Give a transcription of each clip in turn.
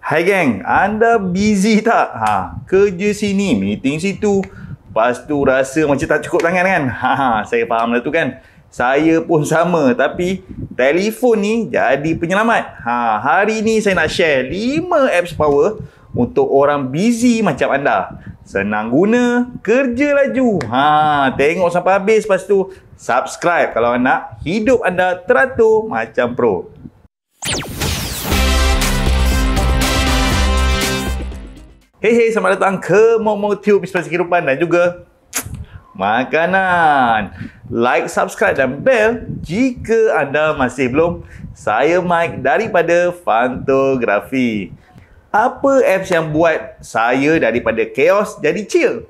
Hai geng, anda busy tak? Kerja sini, meeting situ. Lepas tu rasa macam tak cukup tangan kan? Saya faham lah tu kan. Saya pun sama, tapi telefon ni jadi penyelamat. Hari ni saya nak share 5 apps power untuk orang busy macam anda. Senang guna, kerja laju. Tengok sampai habis, lepas tu subscribe kalau nak hidup anda teratur macam pro. Hey, selamat datang ke Mok Tube, inspirasi kehidupan dan juga makanan. Like, subscribe dan bell jika anda masih belum. Saya Mike daripada Fantografi. Apa apps yang buat saya daripada chaos jadi chill?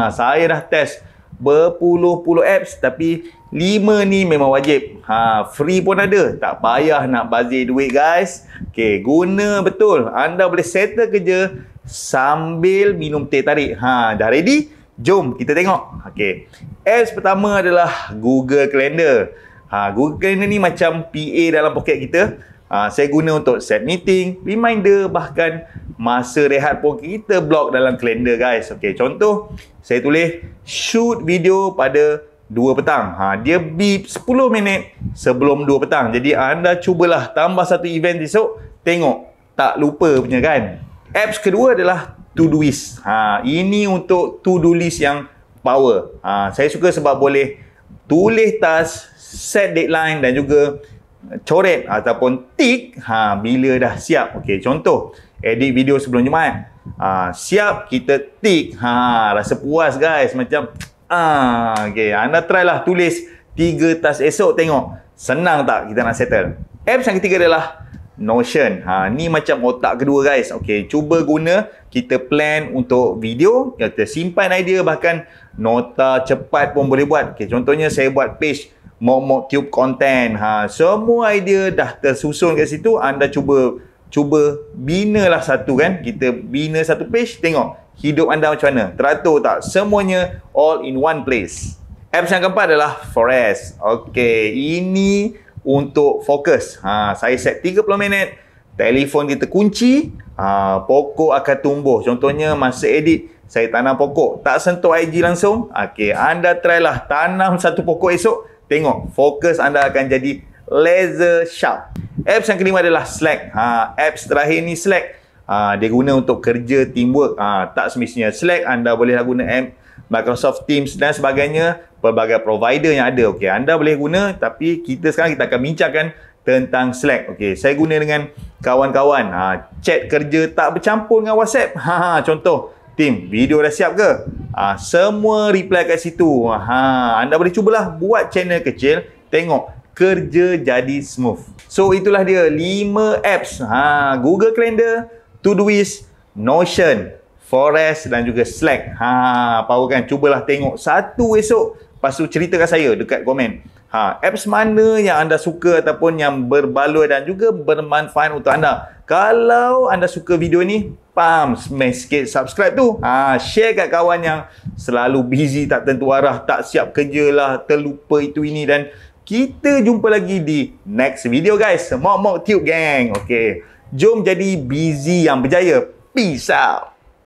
Saya dah test berpuluh-puluh apps, tapi 5 ni memang wajib. Free pun ada. Tak payah nak bazir duit guys. Okay, guna betul. Anda boleh settle kerja sambil minum teh tarik. Dah ready? Jom kita tengok. Okay. Apps pertama adalah Google Calendar. Google Calendar ni macam PA dalam poket kita. Saya guna untuk set meeting, reminder, bahkan masa rehat pun kita block dalam kalender guys. Okay, contoh saya tulis shoot video pada 2 petang. Dia beep 10 minit sebelum 2 petang. Jadi anda cubalah tambah satu event esok, tengok tak lupa punya kan. Apps kedua adalah Todoist. Ini untuk to-do list yang power. Saya suka sebab boleh tulis task, set deadline dan juga coret ataupun tick bila dah siap. Okey, contoh edit video sebelum Jumaat. Siap, kita tick. Rasa puas guys, macam okey, anda try lah tulis 3 task esok, tengok senang tak kita nak settle. Apps yang ketiga adalah Notion. Ni macam otak kedua guys. Okey, cuba guna, kita plan untuk video, kita simpan idea, bahkan nota cepat pun boleh buat. Okey, contohnya saya buat page Mok Tube content. Semua idea dah tersusun kat situ. Anda cuba binalah satu kan. Kita bina satu page, tengok hidup anda macam mana. Teratur tak? Semuanya all in one place. Apps yang keempat adalah Forest. Okey, ini untuk fokus. Saya set 30 minit, telefon kita kunci, pokok akan tumbuh. Contohnya masa edit, saya tanam pokok, tak sentuh IG langsung. Okey, anda try lah tanam satu pokok esok, tengok fokus anda akan jadi laser sharp. Apps yang kelima adalah Slack. Apps terakhir ni Slack. Dia guna untuk kerja teamwork. Tak semestinya Slack, anda boleh guna app Microsoft Teams dan sebagainya, pelbagai provider yang ada. Okey, anda boleh guna, tapi sekarang kita akan bincangkan tentang Slack. Okey, saya guna dengan kawan-kawan. Chat kerja tak bercampur dengan WhatsApp. Contoh, tim, video dah siap ke? Semua reply kat situ. Anda boleh cubalah buat channel kecil, tengok kerja jadi smooth. So itulah dia 5 apps. Google Calendar, Todoist, Notion, Forest dan juga Slack. Power kan? Cubalah tengok satu esok, lepas tu ceritakan saya dekat komen. Apps mana yang anda suka ataupun yang berbaloi dan juga bermanfaat untuk anda. Kalau anda suka video ni, smash sikit subscribe tu. Share kat kawan yang selalu busy, tak tentu arah, tak siap kerja lah, terlupa itu ini, dan kita jumpa lagi di next video guys. Mok Tube gang. Okay, jom jadi busy yang berjaya. Peace out.